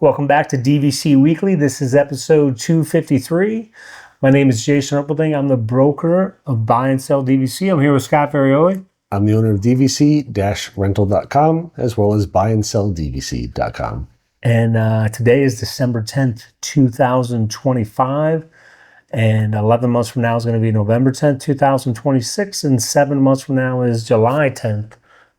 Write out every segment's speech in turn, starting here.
Welcome back to DVC Weekly. This is episode 253. My name is Jason Erpelding. I'm the broker of Buy and Sell DVC. I'm here with Scott Ferrioli. I'm the owner of DVC-Rental.com as well as BuyandSellDVC.com. And today is December 10th, 2025. And 11 months from now is going to be November 10th, 2026. And 7 months from now is July 10th,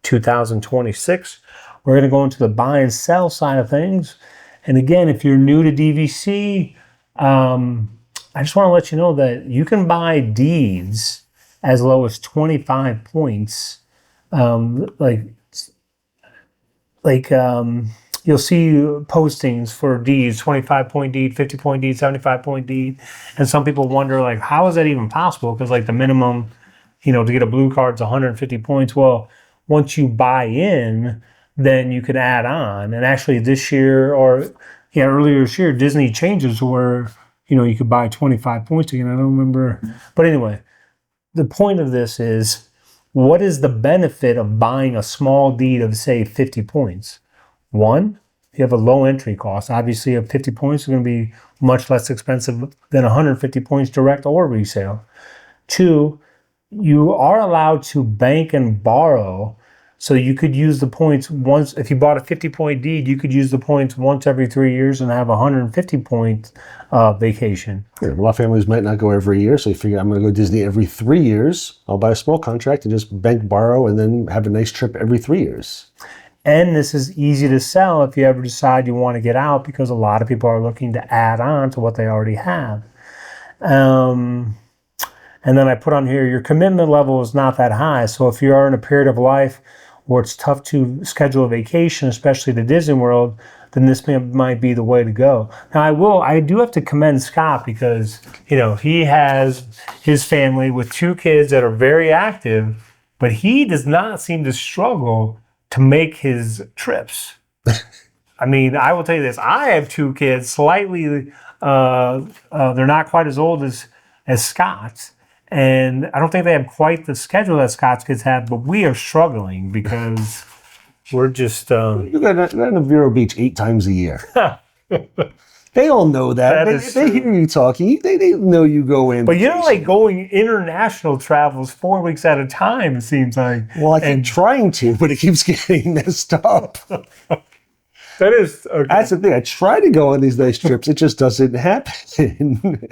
2026. We're going to go into the buy and sell side of things. And again, if you're new to DVC, I just want to let you know that you can buy deeds as low as 25 points. You'll see postings for deeds, 25-point deed, 50-point deed, 75-point deed. And some people wonder, like, how is that even possible? Because, like, the minimum, to get a blue card is 150 points. Well, once you buy in, then you can add on. And actually this year, earlier this year, Disney changes where, you could buy 25 points again. I don't remember. But anyway, the point of this is, what is the benefit of buying a small deed of, say, 50 points? One, you have a low entry cost. Obviously, a 50 points is going to be much less expensive than 150 points direct or resale. Two, you are allowed to bank and borrow. So you could use the points once. If you bought a 50-point deed, you could use the points once every 3 years and have a 150-point vacation. Yeah, a lot of families might not go every year, so you figure I'm going to go to Disney every 3 years. I'll buy a small contract and just bank, borrow, and then have a nice trip every 3 years. And this is easy to sell if you ever decide you want to get out, because a lot of people are looking to add on to what they already have. And then I put on here, your commitment level is not that high. So if you are in a period of life where it's tough to schedule a vacation, especially to Disney World, then this might be the way to go. Now, I do have to commend Scott because, he has his family with 2 kids that are very active, but he does not seem to struggle to make his trips. I mean, I will tell you this. I have 2 kids, slightly, they're not quite as old as Scott's. And I don't think they have quite the schedule that Scott's kids have, but we are struggling because we're just... You're going to Vero Beach 8 times a year. They all know that. They hear you talking. They know you go in. But going international travels 4 weeks at a time, it seems like. Well, I keep trying to, but it keeps getting messed up. That is... Okay. That's the thing. I try to go on these nice trips. It just doesn't happen.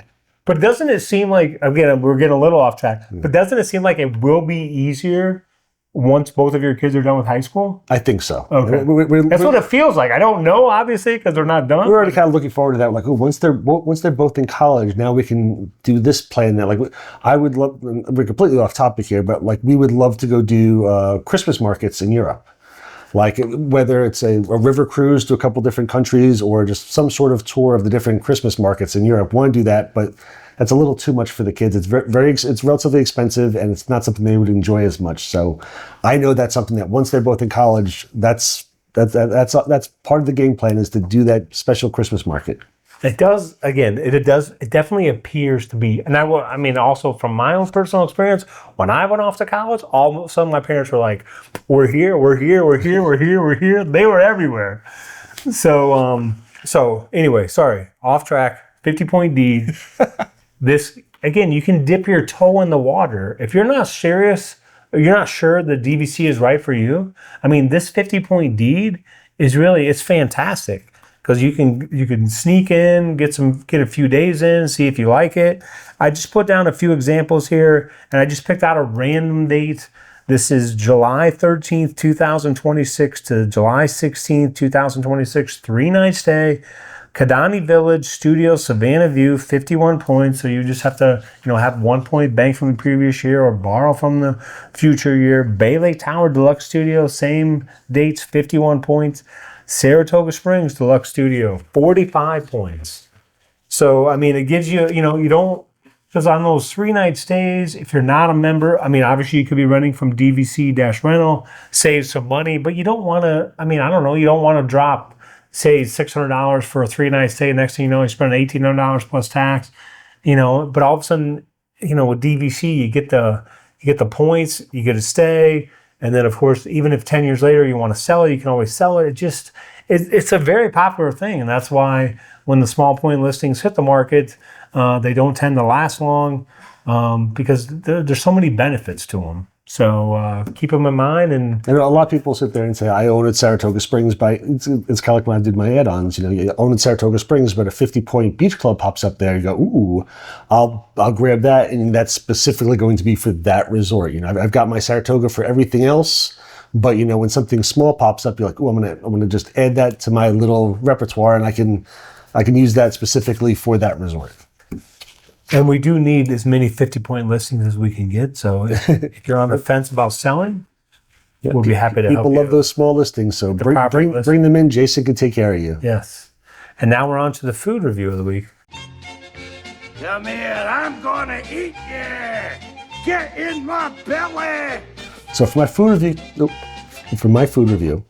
But doesn't it seem like, again, we're getting a little off track, but doesn't it seem like it will be easier once both of your kids are done with high school? I think so. Okay. That's what it feels like. I don't know, obviously, because they're not done. We're already kind of looking forward to that. Like, once they're both in college, now we can do this plan. That, like, I would love, we're completely off topic here, but like, we would love to go do Christmas markets in Europe. Like, whether it's a river cruise to a couple different countries or just some sort of tour of the different Christmas markets in Europe. Want to do that, but that's a little too much for the kids. It's it's relatively expensive, and it's not something they would enjoy as much. So I know that's something that once they're both in college, that's part of the game plan, is to do that special Christmas market. It does, again, it definitely appears to be. And also from my own personal experience, when I went off to college, all of a sudden my parents were like, we're here. They were everywhere. So anyway, sorry, off track, 50-point deed. This, again, you can dip your toe in the water. If you're not serious, or you're not sure the DVC is right for you, this 50-point deed it's fantastic. Because you can sneak in, get a few days in, see if you like it. I just put down a few examples here, and I just picked out a random date. This is July 13th, 2026 to July 16th, 2026, 3-night stay. Kidani Village, Studio, Savannah View, 51 points. So you just have to, have 1 point banked from the previous year or borrow from the future year. Bay Lake Tower Deluxe Studio, same dates, 51 points. Saratoga Springs Deluxe Studio, 45 points. So, it gives you, you don't, because on those 3-night stays, if you're not a member, obviously you could be renting from DVC-Rental, save some money, but you don't want to, you don't want to drop, say, $600 for a 3-night stay. Next thing you know, you spend $1,800 plus tax, but all of a sudden, with DVC, you get the points, you get to stay. And then, of course, even if 10 years later you want to sell it, you can always sell it. It's a very popular thing. And that's why when the small point listings hit the market, they don't tend to last long because there's so many benefits to them. So keep them in mind. And a lot of people sit there and say, I own at Saratoga Springs. It's kind of like when I did my add-ons. You own at Saratoga Springs, but a 50-point beach club pops up there. You go, ooh, I'll grab that, and that's specifically going to be for that resort. I've got my Saratoga for everything else, but when something small pops up, you're like, oh, I'm gonna just add that to my little repertoire, and I can use that specifically for that resort. And we do need as many 50-point listings as we can get. So if you're on the fence about selling, we'll be happy to help you. People love those small listings, so bring them in. Jason can take care of you. Yes. And now we're on to the food review of the week. Come here, I'm gonna eat you. Get in my belly. So for my food review,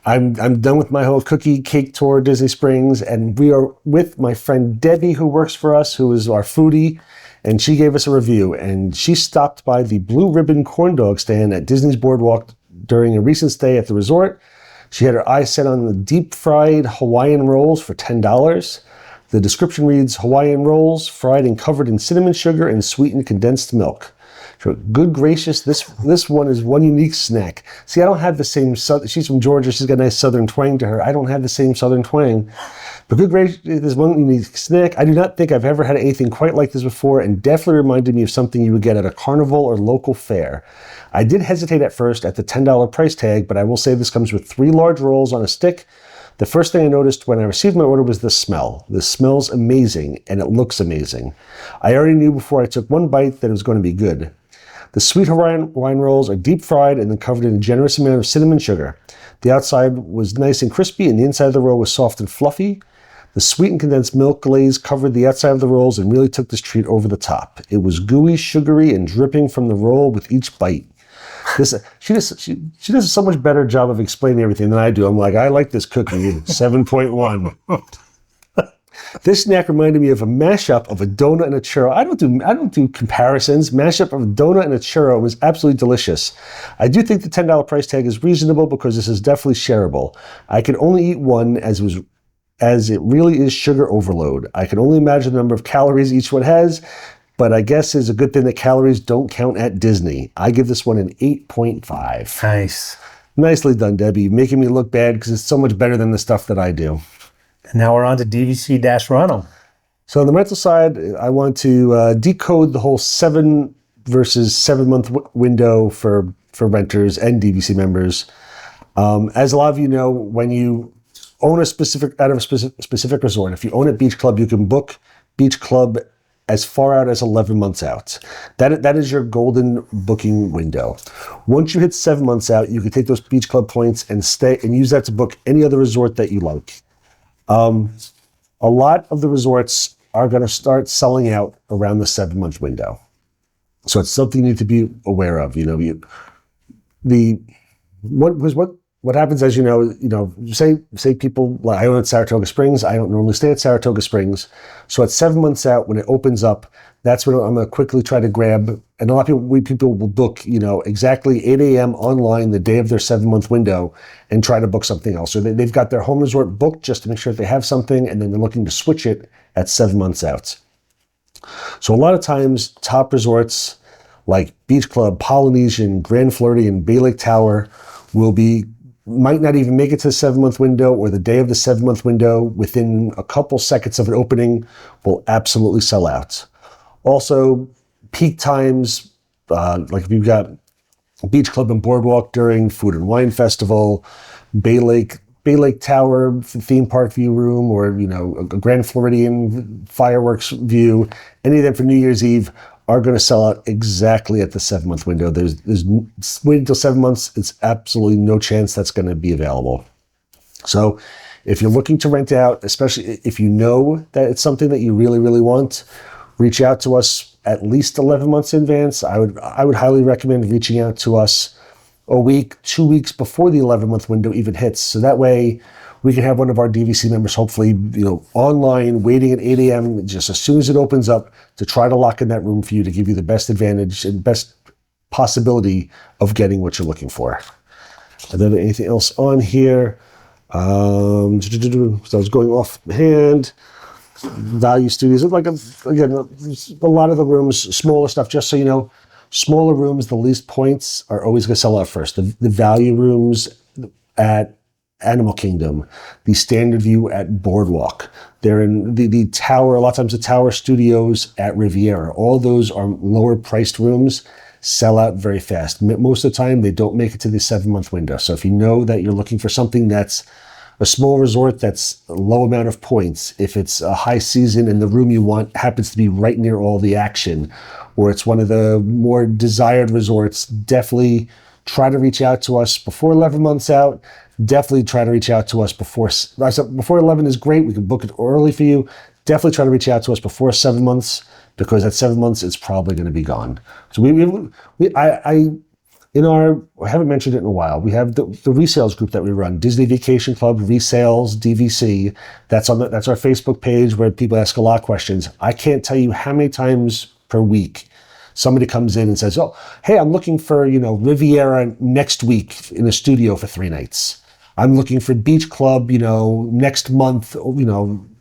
I'm done with my whole cookie cake tour of Disney Springs, and we are with my friend Debbie, who works for us, who is our foodie, and she gave us a review. And she stopped by the Blue Ribbon Corn Dog stand at Disney's Boardwalk during a recent stay at the resort. She had her eyes set on the deep fried Hawaiian rolls for $10. The description reads, Hawaiian rolls fried and covered in cinnamon sugar and sweetened condensed milk. Good gracious, this one is one unique snack. See, I don't have the same, she's from Georgia, she's got a nice southern twang to her. I don't have the same southern twang. But good gracious, this one unique snack. I do not think I've ever had anything quite like this before, and definitely reminded me of something you would get at a carnival or local fair. I did hesitate at first at the $10 price tag, but I will say this comes with 3 large rolls on a stick. The first thing I noticed when I received my order was the smell. This smells amazing, and it looks amazing. I already knew before I took one bite that it was going to be good. The sweet Hawaiian wine rolls are deep fried and then covered in a generous amount of cinnamon sugar. The outside was nice and crispy, and the inside of the roll was soft and fluffy. The sweetened condensed milk glaze covered the outside of the rolls and really took this treat over the top. It was gooey, sugary, and dripping from the roll with each bite. She does so much better job of explaining everything than I do. I'm like, I like this cookie, 7.1. This snack reminded me of a mashup of a donut and a churro. I don't do comparisons. Mashup of a donut and a churro was absolutely delicious. I do think the $10 price tag is reasonable because this is definitely shareable. I can only eat one as it really is sugar overload. I can only imagine the number of calories each one has, but I guess it's a good thing that calories don't count at Disney. I give this one an 8.5. Nice. Nicely done, Debbie. Making me look bad because it's so much better than the stuff that I do. And now we're on to DVC-Rental. So on the rental side, I want to decode the whole 7 versus 7 month window for renters and DVC members. As a lot of you know, when you own a specific resort, if you own a beach club, you can book beach club as far out as 11 months out. That is your golden booking window. Once you hit 7 months out, you can take those beach club points and stay and use that to book any other resort that you like. A lot of the resorts are going to start selling out around the 7 month window. So it's something you need to be aware of. What happens, as say people, like I own at Saratoga Springs. I don't normally stay at Saratoga Springs. So at 7 months out, when it opens up, that's when I'm going to quickly try to grab, and a lot of people will book, exactly 8 a.m. online the day of their 7 month window and try to book something else. So they've got their home resort booked just to make sure that they have something, and then they're looking to switch it at 7 months out. So a lot of times, top resorts like Beach Club, Polynesian, Grand Floridian, Bay Lake Tower might not even make it to the 7 month window, or the day of the 7 month window, within a couple seconds of an opening, will absolutely sell out. Also, peak times, like if you've got Beach Club and Boardwalk during Food and Wine Festival, Bay Lake Tower theme park view room, or a Grand Floridian fireworks view, any of them for New Year's Eve are going to sell out exactly at the 7 month window. There's wait until 7 months. It's absolutely no chance that's going to be available. So if you're looking to rent out, especially if you know that it's something that you really, really want, reach out to us at least 11 months in advance. I would highly recommend reaching out to us a week, 2 weeks before the 11 month window even hits. So that way we can have one of our DVC members hopefully, online waiting at 8 a.m. just as soon as it opens up to try to lock in that room for you to give you the best advantage and best possibility of getting what you're looking for. And then anything else on here? So I was going offhand. Value studios, like again, a lot of the rooms, smaller stuff. Just so you know, smaller rooms, the least points are always going to sell out first. The value rooms at Animal Kingdom, the Standard View at Boardwalk, they're in the tower. A lot of times, the tower studios at Riviera. All those are lower priced rooms. Sell out very fast. Most of the time, they don't make it to the 7-month window. So if you know that you're looking for something that's a small resort that's a low amount of points, if it's a high season and the room you want happens to be right near all the action, or it's one of the more desired resorts, definitely try to reach out to us before 11 months out. Definitely try to reach out to us before 11 is great. We can book it early for you. Definitely try to reach out to us before 7 months, because at 7 months, it's probably going to be gone. So I haven't mentioned it in a while. We have the resales group that we run, Disney Vacation Club, Resales, DVC. That's our Facebook page where people ask a lot of questions. I can't tell you how many times per week somebody comes in and says, "Oh, hey, I'm looking for, Riviera next week in a studio for 3 nights. I'm looking for Beach Club, next month,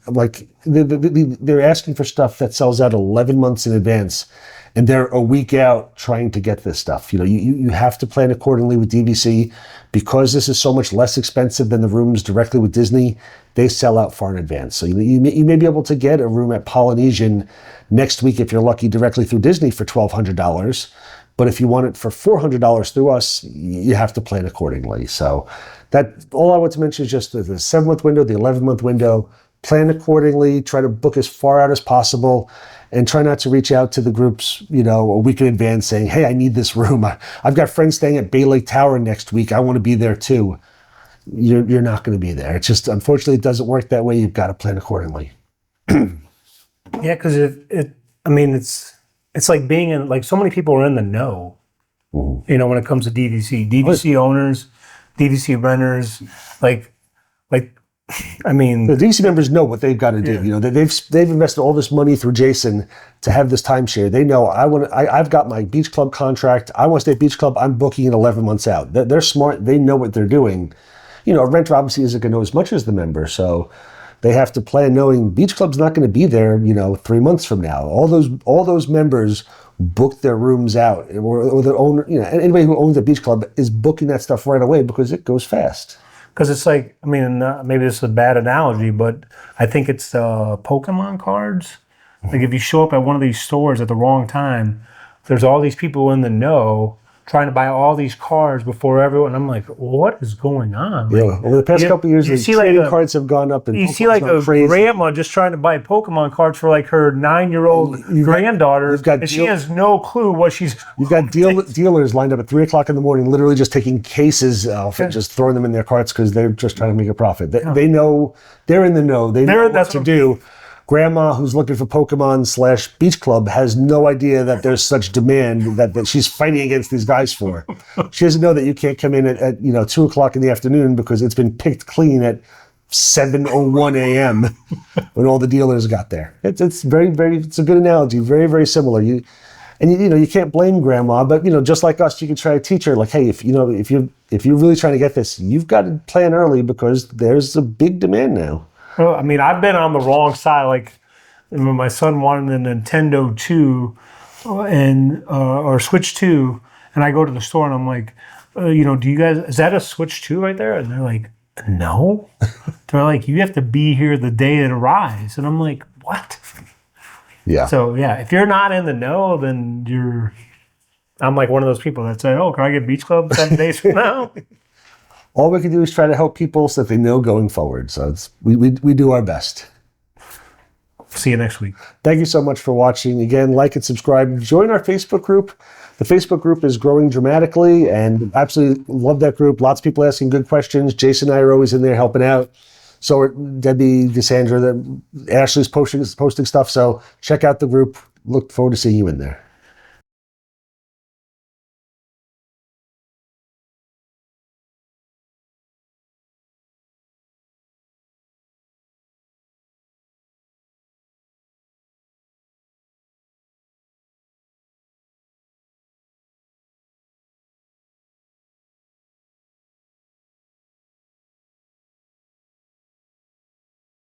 like they're asking for stuff that sells out 11 months in advance, and they're a week out trying to get this stuff. You have to plan accordingly with DVC, because this is so much less expensive than the rooms directly with Disney. They sell out far in advance. So you may be able to get a room at Polynesian next week if you're lucky directly through Disney for $1,200. But if you want it for $400 through us, you have to plan accordingly. So that all I want to mention is just the 7-month window, the 11-month window. Plan accordingly, try to book as far out as possible, and try not to reach out to the groups, a week in advance saying, "Hey, I need this room. I've got friends staying at Bay Lake Tower next week. I want to be there too." You're not going to be there. It's just, unfortunately, it doesn't work that way. You've got to plan accordingly. Yeah, because it's like being in, like, so many people are in the know, when it comes to DVC owners, DVC renters, the DVC members know what they've got to do. Yeah. They've invested all this money through Jason to have this timeshare. They know I've got my beach club contract. I want to stay at beach club. I'm booking it 11 months out. They're smart. They know what they're doing. A renter obviously isn't going to know as much as the member, so they have to plan knowing beach club's not going to be there, 3 months from now. All those members book their rooms out, or the owner, anybody who owns a beach club is booking that stuff right away because it goes fast. Because it's like, maybe this is a bad analogy, but I think it's Pokemon cards. Like, if you show up at one of these stores at the wrong time, there's all these people in the know trying to buy all these cards before everyone. I'm like, what is going on? Like, over the past couple of years, the trading cards have gone up. And you see like a grandma just trying to buy Pokemon cards for like her 9-year-old granddaughter, and she has no clue what she's. You've got dealers lined up at 3 o'clock in the morning, literally just taking cases off and just throwing them in their carts because they're just trying to make a profit. They know, they're in the know. They know what to do. Grandma who's looking for Pokemon / beach club has no idea that there's such demand that she's fighting against these guys for. She doesn't know that you can't come in at 2 o'clock in the afternoon because it's been picked clean at 7:01 a.m. when all the dealers got there. It's very, very, it's a good analogy. Very, very similar. You can't blame grandma, but just like us, you can try to teach her, like, hey, if you're really trying to get this, you've got to plan early because there's a big demand now. Well, I've been on the wrong side. Like, when my son wanted a Nintendo 2 or Switch 2, and I go to the store and I'm like, do you guys, is that a Switch 2 right there? And they're like, no. They're like, you have to be here the day it arrives. And I'm like, what? Yeah. So, yeah, if you're not in the know, then I'm like one of those people that say, oh, can I get Beach Club 7 days from now? All we can do is try to help people so that they know going forward. So we do our best. See you next week. Thank you so much for watching. Again, like and subscribe. Join our Facebook group. The Facebook group is growing dramatically, and absolutely love that group. Lots of people asking good questions. Jason and I are always in there helping out. So are Debbie, Cassandra, Ashley's posting stuff. So check out the group. Look forward to seeing you in there.